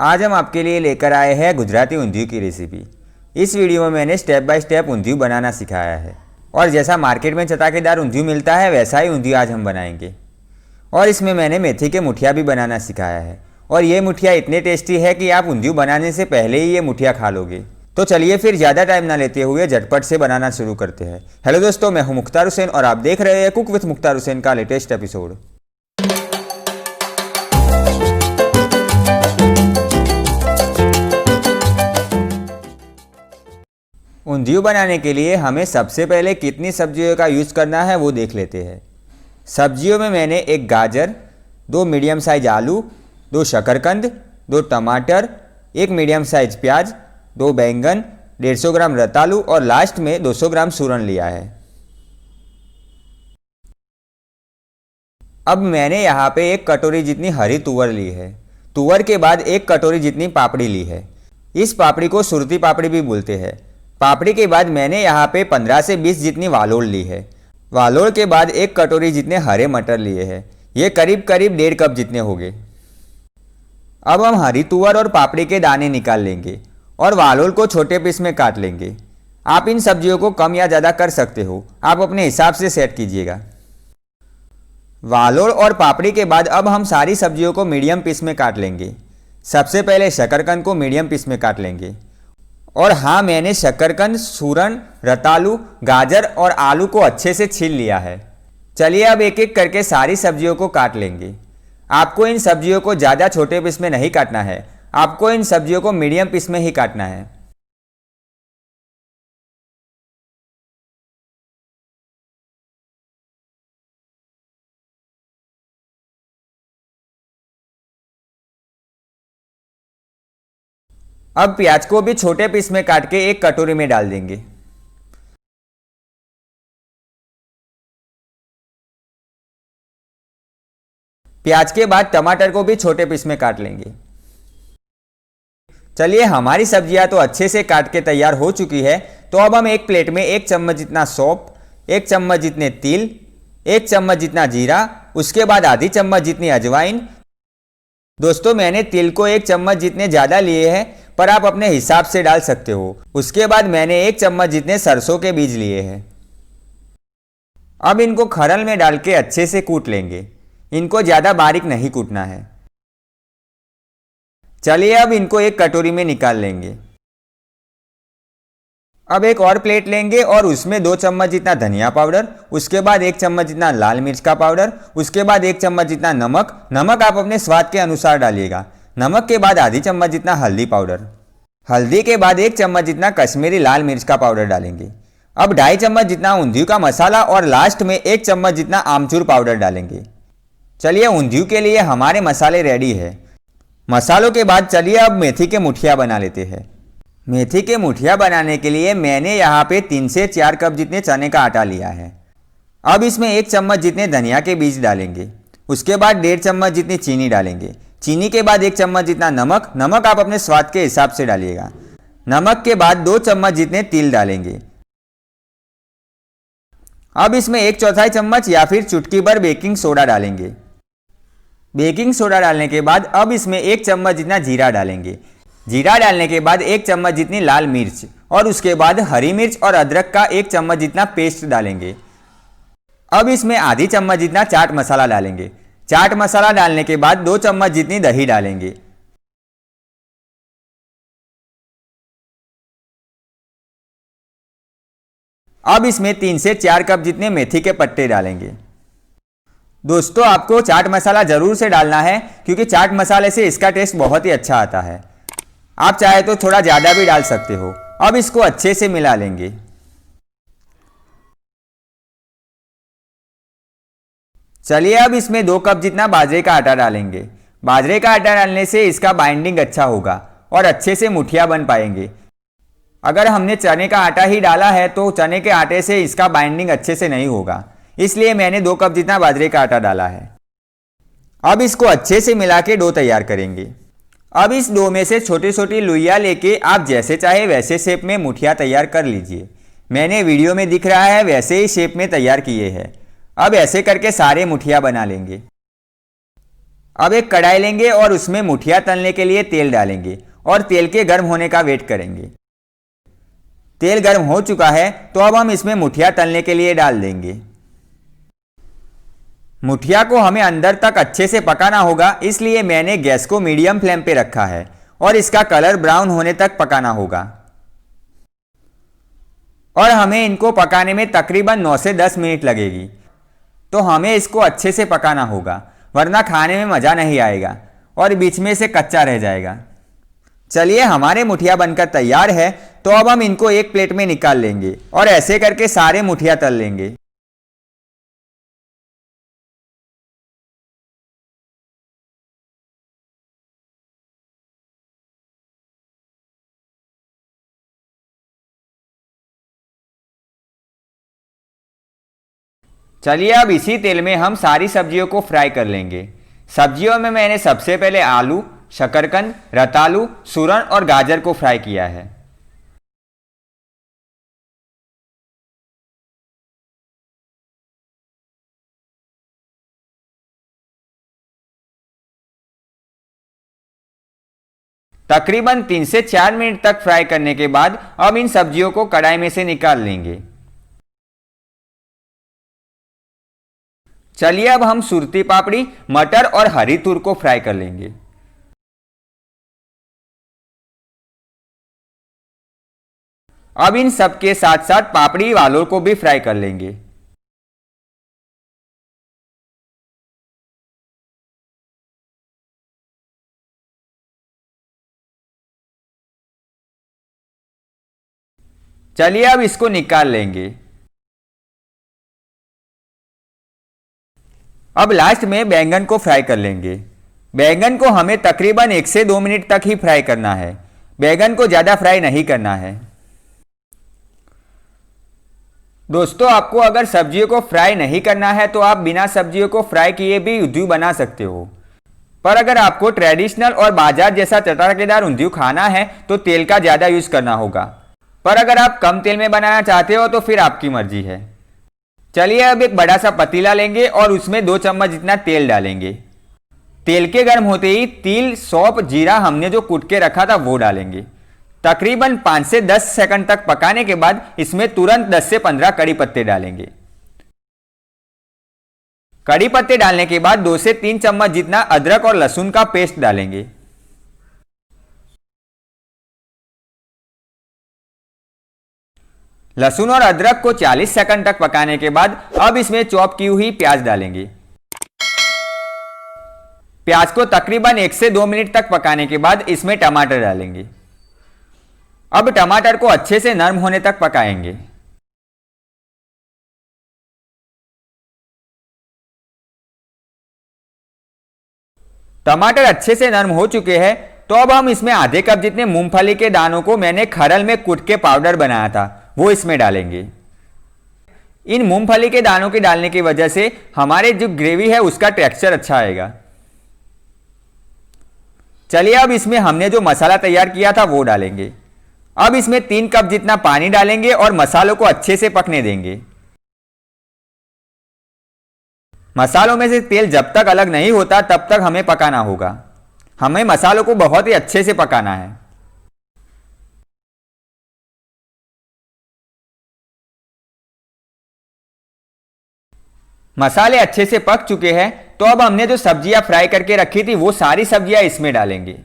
आज हम आपके लिए लेकर आए हैं गुजराती ऊंधियू की रेसिपी। इस वीडियो में मैंने स्टेप बाय स्टेप ऊंधियू बनाना सिखाया है और जैसा मार्केट में चटाकेदार ऊंधियू मिलता है वैसा ही ऊंधियू आज हम बनाएंगे। और इसमें मैंने मेथी के मुठिया भी बनाना सिखाया है और ये मुठिया इतने टेस्टी है कि आप ऊंधियू बनाने से पहले ही ये मुठिया खा लोगे। तो चलिए फिर ज़्यादा टाइम ना लेते हुए झटपट से बनाना शुरू करते हैं। हेलो दोस्तों, मैं हूं मुख्तार हुसैन और आप देख रहे हैं कुक विथ मुख्तार हुसैन का लेटेस्ट एपिसोड। ऊंधियू बनाने के लिए हमें सबसे पहले कितनी सब्जियों का यूज़ करना है वो देख लेते हैं। सब्जियों में मैंने एक गाजर, 2 मीडियम साइज आलू, 2 शकरकंद, 2 टमाटर, 1 मीडियम साइज प्याज, 2 बैंगन, 150 ग्राम रतालू और लास्ट में 200 ग्राम सूरन लिया है। अब मैंने यहाँ पे 1 कटोरी जितनी हरी तुअर ली है। तुअर के बाद 1 कटोरी जितनी पापड़ी ली है। इस पापड़ी को सुरती पापड़ी भी बोलते हैं। पापड़ी के बाद मैंने यहाँ पे 15 से 20 जितनी वालोड़ ली है। वालोड़ के बाद 1 कटोरी जितने हरे मटर लिए हैं। ये करीब करीब 1.5 कप जितने हो गए। अब हम हरी तुअर और पापड़ी के दाने निकाल लेंगे और वालोड़ को छोटे पीस में काट लेंगे। आप इन सब्जियों को कम या ज़्यादा कर सकते हो, आप अपने हिसाब से सेट कीजिएगा। वालोड़ और पापड़ी के बाद अब हम सारी सब्जियों को मीडियम पीस में काट लेंगे। सबसे पहले शकरकंद को मीडियम पीस में काट लेंगे। और हाँ, मैंने शकरकंद, सूरन, रतालू, गाजर और आलू को अच्छे से छील लिया है। चलिए अब एक एक करके सारी सब्जियों को काट लेंगे। आपको इन सब्जियों को ज़्यादा छोटे पीस में नहीं काटना है, आपको इन सब्जियों को मीडियम पीस में ही काटना है। अब प्याज को भी छोटे पीस में काट के एक कटोरी में डाल देंगे। प्याज के बाद टमाटर को भी छोटे पीस में काट लेंगे। चलिए, हमारी सब्जियां तो अच्छे से काट के तैयार हो चुकी है। तो अब हम एक प्लेट में 1 चम्मच जितना सौंफ, 1 चम्मच जितने तिल, 1 चम्मच जितना जीरा, उसके बाद आधी चम्मच जितनी अजवाइन। दोस्तों, मैंने तिल को 1 चम्मच जितने ज़्यादा लिए हैं, पर आप अपने हिसाब से डाल सकते हो। उसके बाद मैंने 1 चम्मच जितने सरसों के बीज लिए हैं। अब इनको खरल में डाल के अच्छे से कूट लेंगे। इनको ज़्यादा बारीक नहीं कूटना है। चलिए अब इनको एक कटोरी में निकाल लेंगे। अब एक और प्लेट लेंगे और उसमें 2 चम्मच जितना धनिया पाउडर, उसके बाद 1 चम्मच जितना लाल मिर्च का पाउडर, उसके बाद 1 चम्मच जितना नमक आप अपने स्वाद के अनुसार डालिएगा। नमक के बाद आधी चम्मच जितना हल्दी पाउडर, हल्दी के बाद 1 चम्मच जितना कश्मीरी लाल मिर्च का पाउडर डालेंगे। अब 2.5 चम्मच जितना ऊंधियू का मसाला और लास्ट में 1 चम्मच जितना आमचूर पाउडर डालेंगे। चलिए, ऊंधियू के लिए हमारे मसाले रेडी है। मसालों के बाद चलिए अब मेथी के मुठिया बना लेते हैं। मेथी के मुठिया बनाने के लिए मैंने यहाँ पे 3 से 4 कप जितने चने का आटा लिया है। अब इसमें 1 चम्मच जितने धनिया के बीज डालेंगे। उसके बाद 1.5 चम्मच जितनी चीनी डालेंगे। चीनी के बाद 1 चम्मच जितना नमक आप अपने स्वाद के हिसाब से डालिएगा। नमक के बाद 2 चम्मच जितने तिल डालेंगे। अब इसमें 1/4 चम्मच या फिर चुटकी भर बेकिंग सोडा डालेंगे। बेकिंग सोडा डालने के बाद अब इसमें 1 चम्मच जितना जीरा डालेंगे। जीरा डालने के बाद 1 चम्मच जितनी लाल मिर्च और उसके बाद हरी मिर्च और अदरक का 1 चम्मच जितना पेस्ट डालेंगे। अब इसमें आधी चम्मच जितना चाट मसाला डालेंगे। चाट मसाला डालने के बाद 2 चम्मच जितनी दही डालेंगे। अब इसमें 3 से 4 कप जितने मेथी के पत्ते डालेंगे। दोस्तों, आपको चाट मसाला जरूर से डालना है क्योंकि चाट मसाले से इसका टेस्ट बहुत ही अच्छा आता है। आप चाहे तो थोड़ा ज़्यादा भी डाल सकते हो। अब इसको अच्छे से मिला लेंगे। चलिए अब इसमें 2 कप जितना बाजरे का आटा डालेंगे। बाजरे का आटा डालने से इसका बाइंडिंग अच्छा होगा और अच्छे से मुठिया बन पाएंगे। अगर हमने चने का आटा ही डाला है तो चने के आटे से इसका बाइंडिंग अच्छे से नहीं होगा, इसलिए मैंने 2 कप जितना बाजरे का आटा डाला है। अब इसको अच्छे से मिला के डो तैयार करेंगे। अब इस डो में से छोटी छोटी लुइयाँ लेके आप जैसे चाहे वैसे शेप में मुठिया तैयार कर लीजिए। मैंने वीडियो में दिख रहा है वैसे ही शेप में तैयार किए हैं। अब ऐसे करके सारे मुठिया बना लेंगे। अब एक कढ़ाई लेंगे और उसमें मुठिया तलने के लिए तेल डालेंगे और तेल के गर्म होने का वेट करेंगे। तेल गर्म हो चुका है तो अब हम इसमें मुठिया तलने के लिए डाल देंगे। मुठिया को हमें अंदर तक अच्छे से पकाना होगा, इसलिए मैंने गैस को मीडियम फ्लेम पे रखा है और इसका कलर ब्राउन होने तक पकाना होगा। और हमें इनको पकाने में तकरीबन 9 से 10 मिनट लगेगी, तो हमें इसको अच्छे से पकाना होगा, वरना खाने में मज़ा नहीं आएगा और बीच में से कच्चा रह जाएगा। चलिए, हमारे मुठिया बनकर तैयार है, तो अब हम इनको एक प्लेट में निकाल लेंगे और ऐसे करके सारे मुठिया तल लेंगे। चलिए, अब इसी तेल में हम सारी सब्जियों को फ्राई कर लेंगे। सब्जियों में मैंने सबसे पहले आलू, शकरकंद, रतालू, सूरन और गाजर को फ्राई किया है। तकरीबन 3 से 4 मिनट तक फ्राई करने के बाद अब इन सब्जियों को कढ़ाई में से निकाल लेंगे। चलिए, अब हम सुरती पापड़ी, मटर और हरी तूर को फ्राई कर लेंगे। अब इन सब के साथ साथ पापड़ी वालों को भी फ्राई कर लेंगे। चलिए, अब इसको निकाल लेंगे। अब लास्ट में बैंगन को फ्राई कर लेंगे। बैंगन को हमें तकरीबन 1 से 2 मिनट तक ही फ्राई करना है, बैंगन को ज़्यादा फ्राई नहीं करना है। दोस्तों, आपको अगर सब्जियों को फ्राई नहीं करना है तो आप बिना सब्जियों को फ्राई किए भी ऊंधियू बना सकते हो। पर अगर आपको ट्रेडिशनल और बाजार जैसा चटाकेदार ऊंधियू खाना है तो तेल का ज़्यादा यूज करना होगा। पर अगर आप कम तेल में बनाना चाहते हो तो फिर आपकी मर्जी है। चलिए, अब एक बड़ा सा पतीला लेंगे और उसमें 2 चम्मच जितना तेल डालेंगे। तेल के गर्म होते ही तिल, सौंफ, जीरा हमने जो कूट के रखा था वो डालेंगे। तकरीबन 5 से 10 सेकंड तक पकाने के बाद इसमें तुरंत 10 से 15 कड़ी पत्ते डालेंगे। कड़ी पत्ते डालने के बाद 2 से 3 चम्मच जितना अदरक और लहसुन का पेस्ट डालेंगे। लहसुन और अदरक को 40 सेकंड तक पकाने के बाद अब इसमें चॉप की हुई प्याज डालेंगे। प्याज को तकरीबन 1 से 2 मिनट तक पकाने के बाद इसमें टमाटर डालेंगे। अब टमाटर को अच्छे से नरम होने तक पकाएंगे। टमाटर अच्छे से नरम हो चुके हैं, तो अब हम इसमें आधे कप जितने मूंगफली के दानों को मैंने खरल में कूट के पाउडर बनाया था वो इसमें डालेंगे। इन मूंगफली के दानों के डालने की वजह से हमारे जो ग्रेवी है उसका टेक्सचर अच्छा आएगा। चलिए, अब इसमें हमने जो मसाला तैयार किया था वो डालेंगे। अब इसमें 3 कप जितना पानी डालेंगे और मसालों को अच्छे से पकने देंगे। मसालों में से तेल जब तक अलग नहीं होता तब तक हमें पकाना होगा। हमें मसालों को बहुत ही अच्छे से पकाना है। मसाले अच्छे से पक चुके हैं, तो अब हमने जो सब्जियां फ्राई करके रखी थी वो सारी सब्जियां इसमें डालेंगे।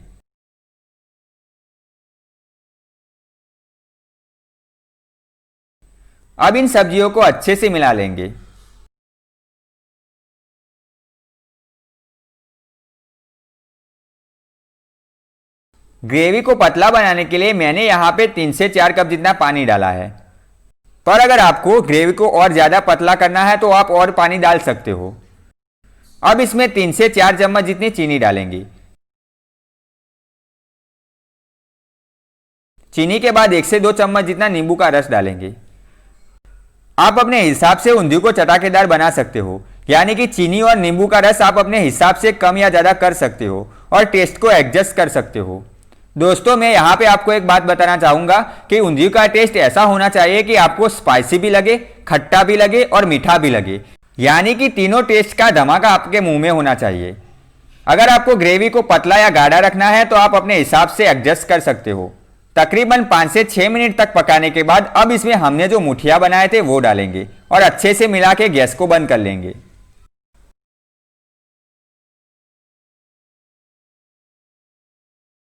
अब इन सब्जियों को अच्छे से मिला लेंगे। ग्रेवी को पतला बनाने के लिए मैंने यहां पे 3 से 4 कप जितना पानी डाला है। पर अगर आपको ग्रेवी को और ज़्यादा पतला करना है तो आप और पानी डाल सकते हो। अब इसमें 3 से 4 चम्मच जितनी चीनी डालेंगे। चीनी के बाद 1 से 2 चम्मच जितना नींबू का रस डालेंगे। आप अपने हिसाब से ऊंधियू को चटाकेदार बना सकते हो, यानी कि चीनी और नींबू का रस आप अपने हिसाब से कम या ज़्यादा कर सकते हो और टेस्ट को एडजस्ट कर सकते हो। दोस्तों, मैं यहाँ पे आपको एक बात बताना चाहूँगा कि ऊंधियू का टेस्ट ऐसा होना चाहिए कि आपको स्पाइसी भी लगे, खट्टा भी लगे और मीठा भी लगे, यानी कि तीनों टेस्ट का धमाका आपके मुंह में होना चाहिए। अगर आपको ग्रेवी को पतला या गाढ़ा रखना है तो आप अपने हिसाब से एडजस्ट कर सकते हो। तकरीबन 5 से 6 मिनट तक पकाने के बाद अब इसमें हमने जो मुठिया बनाए थे वो डालेंगे और अच्छे से मिला के गैस को बंद कर लेंगे।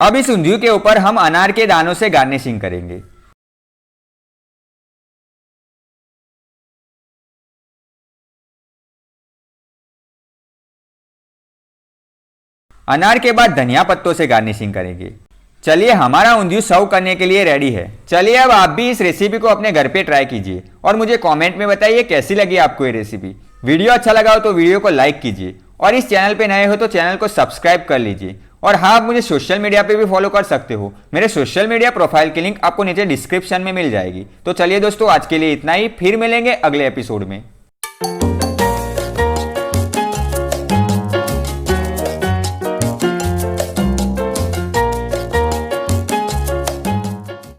अब इस ऊंधियू के ऊपर हम अनार के दानों से गार्निशिंग करेंगे। अनार के बाद धनिया पत्तों से गार्निशिंग करेंगे। चलिए हमारा ऊंधियू सर्व करने के लिए रेडी है। चलिए अब आप भी इस रेसिपी को अपने घर पे ट्राई कीजिए और मुझे कमेंट में बताइए कैसी लगी आपको ये रेसिपी। वीडियो अच्छा लगा हो तो वीडियो को लाइक कीजिए और इस चैनल पे नए हो तो चैनल को सब्सक्राइब कर लीजिए। और हाँ, आप मुझे सोशल मीडिया पे भी फॉलो कर सकते हो। मेरे सोशल मीडिया प्रोफाइल की लिंक आपको नीचे डिस्क्रिप्शन में मिल जाएगी। तो चलिए दोस्तों, आज के लिए इतना ही, फिर मिलेंगे अगले एपिसोड में।